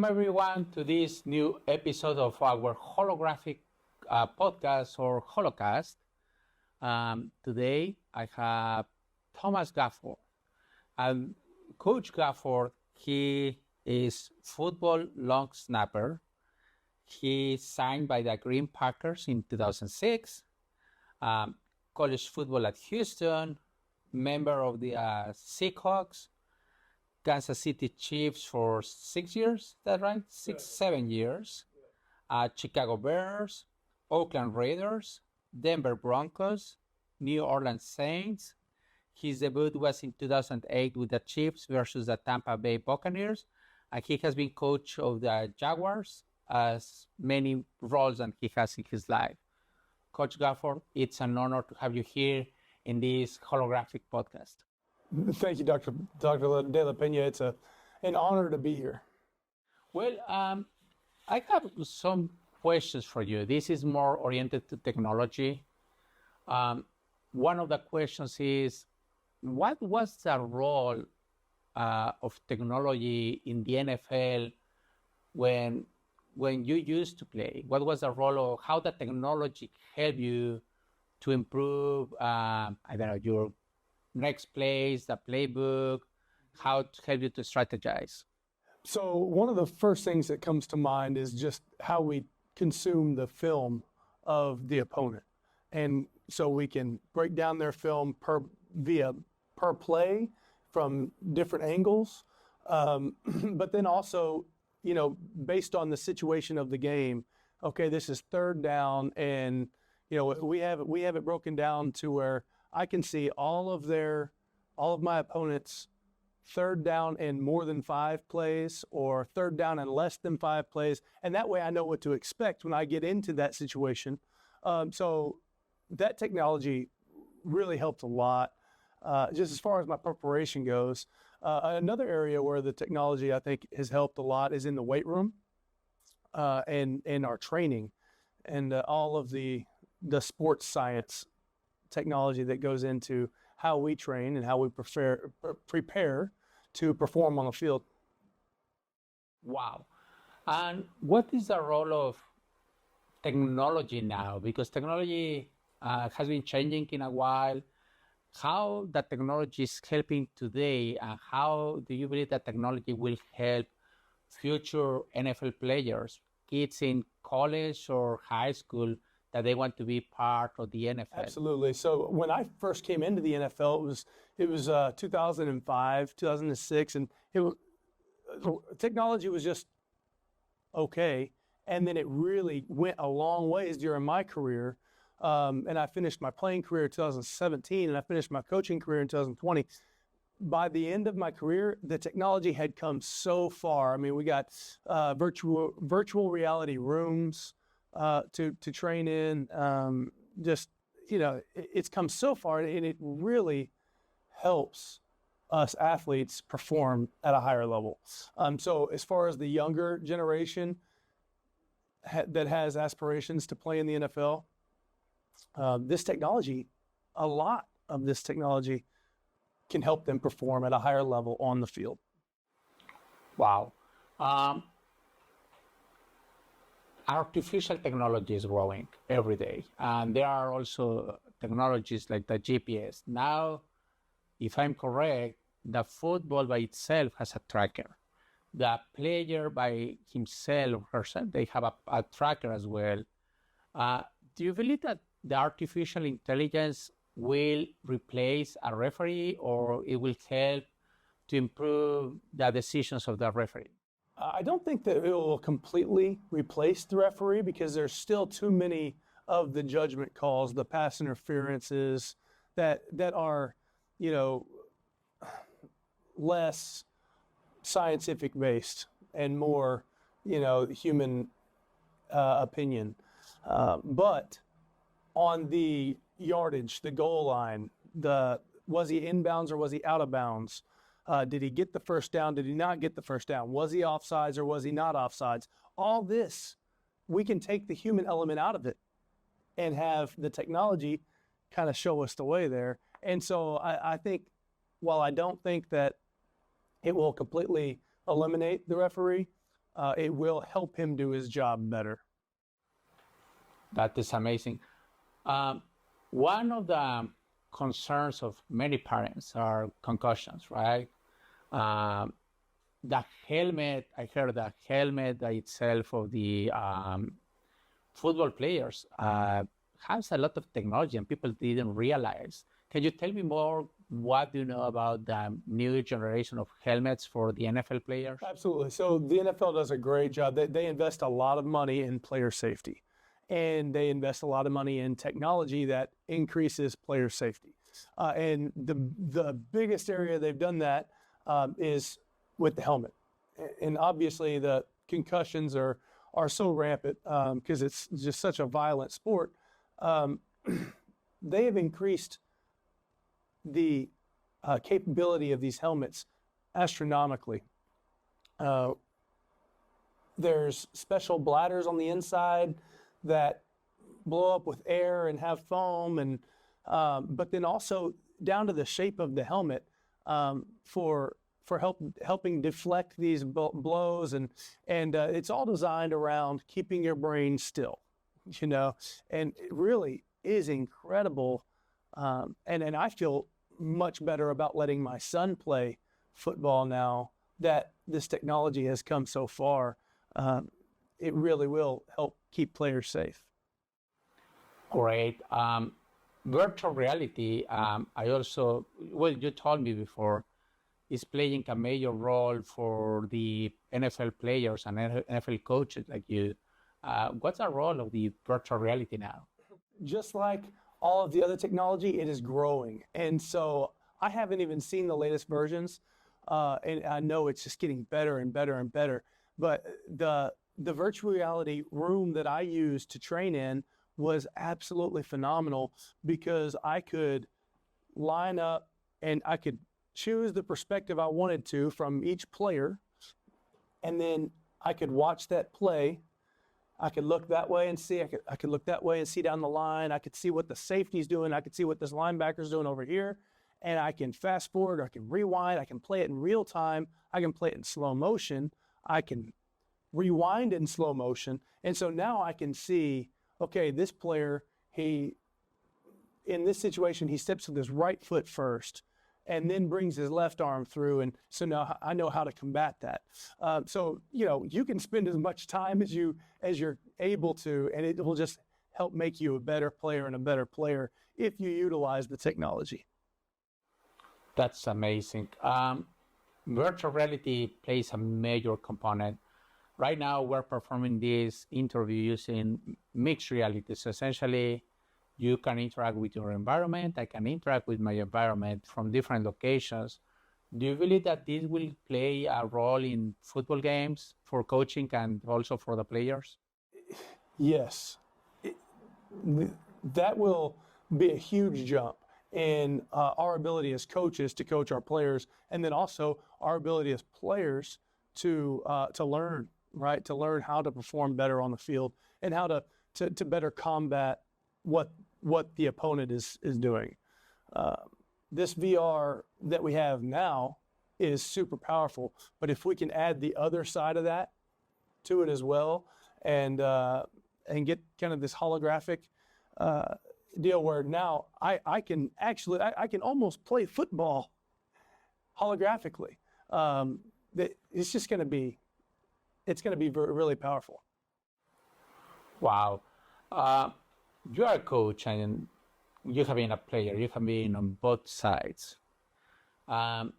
Welcome everyone to this new episode of our holographic podcast or holocast. Today I have Thomas Gafford. And Coach Gafford, he is football long snapper. He signed by the Green Packers in 2006. College football at Houston, member of the Seahawks, Kansas City Chiefs for 6 years, is that right? 7 years. Chicago Bears, Oakland Raiders, Denver Broncos, New Orleans Saints. His debut was in 2008 with the Chiefs versus the Tampa Bay Buccaneers. And he has been coach of the Jaguars as many roles than he has in his life. Coach Gafford, it's an honor to have you here in this holographic podcast. Thank you, Dr. De La Pena. It's an honor to be here. Well, I have some questions for you. This is more oriented to technology. One of the questions is, what was the role of technology in the NFL when you used to play? What was the role of how the technology helped you to improve, your next plays, the playbook, how to help you to strategize? So one of the first things that comes to mind is just how we consume the film of the opponent. And so we can break down their film per play from different angles. But then also, based on the situation of the game, okay, this is third down, and we have it broken down to where I can see all of my opponents' third down in more than 5 plays or third down in less than 5 plays. And that way I know what to expect when I get into that situation. So that technology really helped a lot. Just as far as my preparation goes, another area where the technology I think has helped a lot is in the weight room and our training and all of the sports science technology that goes into how we train and how we prepare to perform on the field. Wow. And what is the role of technology now? Because technology has been changing in a while. How the technology is helping today, and how do you believe that technology will help future NFL players, kids in college or high school, that they want to be part of the NFL? Absolutely. So when I first came into the NFL, it was 2005, 2006, and technology was just okay. And then it really went a long ways during my career. And I finished my playing career in 2017, and I finished my coaching career in 2020. By the end of my career, the technology had come so far. I mean, we got virtual reality rooms to train in. It's come so far, and it really helps us athletes perform at a higher level. So as far as the younger generation that has aspirations to play in the NFL, a lot of this technology can help them perform at a higher level on the field. Wow. Artificial technology is growing every day. And there are also technologies like the GPS. Now, if I'm correct, the football by itself has a tracker. The player by himself, herself, they have a tracker as well. Do you believe that the artificial intelligence will replace a referee, or it will help to improve the decisions of the referee? I don't think that it will completely replace the referee, because there's still too many of the judgment calls, the pass interferences that are, less scientific based and more, human opinion. But on the yardage, the goal line, was he inbounds or was he out of bounds? Did he get the first down? Did he not get the first down? Was he offsides or was he not offsides? All this, we can take the human element out of it and have the technology kind of show us the way there. And so I think, while I don't think that it will completely eliminate the referee, it will help him do his job better. That is amazing. One of the concerns of many parents are concussions, right? The helmet, I heard the helmet itself of the football players has a lot of technology and people didn't realize. Can you tell me more? What do you know about the new generation of helmets for the NFL players? Absolutely. So the NFL does a great job. They invest a lot of money in player safety, and they invest a lot of money in technology that increases player safety. And the biggest area they've done that is with the helmet. And obviously the concussions are so rampant because it's just such a violent sport. They have increased the capability of these helmets astronomically. There's special bladders on the inside that blow up with air and have foam, and but then also down to the shape of the helmet for helping deflect these blows, and it's all designed around keeping your brain still, and it really is incredible. And I feel much better about letting my son play football now that this technology has come so far. It really will help keep players safe. Great. Virtual reality, you told me before, is playing a major role for the NFL players and NFL coaches like you. What's the role of the virtual reality now? Just like all of the other technology, it is growing. And so I haven't even seen the latest versions. And I know it's just getting better and better and better. But the virtual reality room that I used to train in was absolutely phenomenal because I could line up and I could choose the perspective I wanted to from each player. And then I could watch that play. I could look that way and see, I could look that way and see down the line. I could see what the safety's doing. I could see what this linebacker's doing over here. And I can fast forward, or I can rewind. I can play it in real time. I can play it in slow motion. I can rewind in slow motion. And so now I can see, okay, this player, in this situation, he steps with his right foot first and then brings his left arm through. And so now I know how to combat that. So, you can spend as much time as you're able to, and it will just help make you a better player and a better player if you utilize the technology. That's amazing. Virtual reality plays a major component. Right now, we're performing this interview using mixed reality. So essentially, you can interact with your environment. I can interact with my environment from different locations. Do you believe that this will play a role in football games for coaching and also for the players? Yes. That will be a huge jump in our ability as coaches to coach our players, and then also our ability as players to learn, right? To learn how to perform better on the field and how to better combat what the opponent is doing. This VR that we have now is super powerful, but if we can add the other side of that to it as well, and get kind of this holographic deal where now I can almost play football holographically. It's just going to be really powerful. Wow. You are a coach and you have been a player. You have been on both sides. Do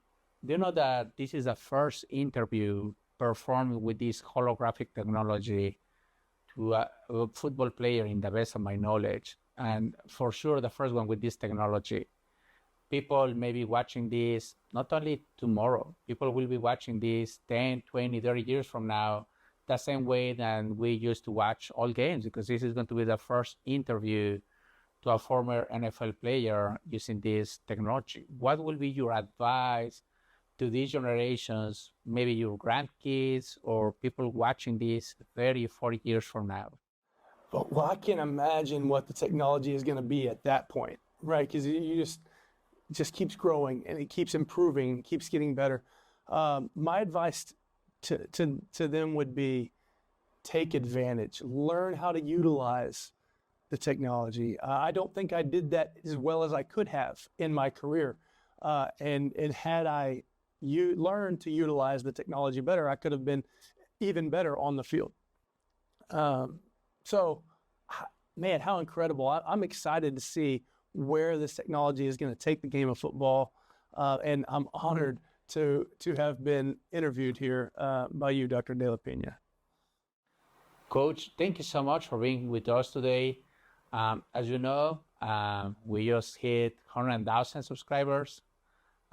you know that this is the first interview performed with this holographic technology to a football player in the best of my knowledge? And for sure, the first one with this technology. People may be watching this not only tomorrow, people will be watching this 10, 20, 30 years from now, the same way that we used to watch all games, because this is going to be the first interview to a former NFL player using this technology. What will be your advice to these generations, maybe your grandkids or people watching this 30, 40 years from now? Well, I can't imagine what the technology is going to be at that point, right? Because it just keeps growing and it keeps improving, keeps getting better. My advice to them would be take advantage, learn how to utilize the technology. I don't think I did that as well as I could have in my career. And had I learned to utilize the technology better, I could have been even better on the field. So, man, how incredible. I'm excited to see where this technology is going to take the game of football. And I'm honored to have been interviewed here by you, Dr. De La Pena. Coach, thank you so much for being with us today. As you know, we just hit 100,000 subscribers.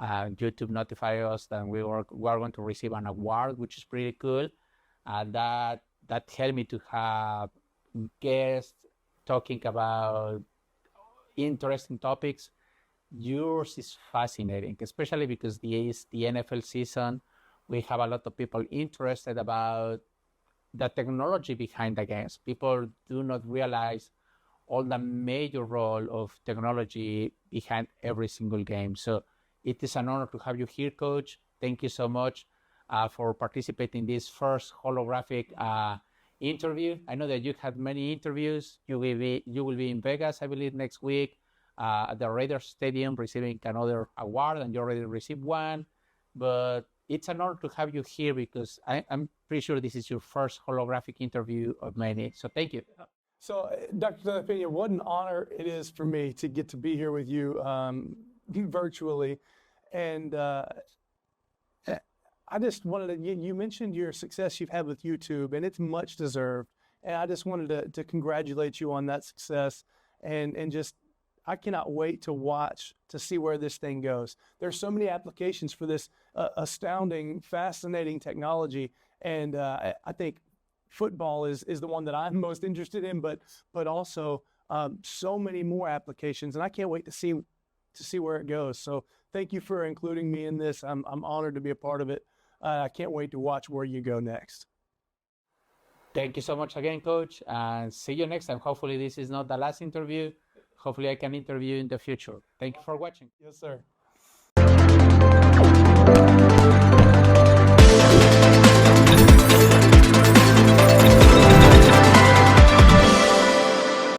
YouTube notified us that we are going to receive an award, which is pretty cool. That helped me to have guests talking about interesting topics. Yours is fascinating, especially because it's the NFL season. We have a lot of people interested about the technology behind the games. People do not realize all the major role of technology behind every single game. So it is an honor to have you here, Coach. Thank you so much for participating in this first holographic interview. I know that you had many interviews. You will be in Vegas, I believe, next week at the Raiders Stadium receiving another award, and you already received one. But it's an honor to have you here because I'm pretty sure this is your first holographic interview of many. So thank you. So, Dr. De La Pena, what an honor it is for me to get to be here with you virtually. And I just wanted to, you mentioned your success you've had with YouTube, and it's much deserved. And I just wanted to congratulate you on that success. And just, I cannot wait to watch, to see where this thing goes. There's so many applications for this astounding, fascinating technology. And I think football is the one that I'm most interested in, but also so many more applications. And I can't wait to see where it goes. So thank you for including me in this. I'm honored to be a part of it. I can't wait to watch where you go next. Thank you so much again, Coach, and see you next time. Hopefully this is not the last interview. Hopefully I can interview you in the future. Thank you for watching. Yes, sir.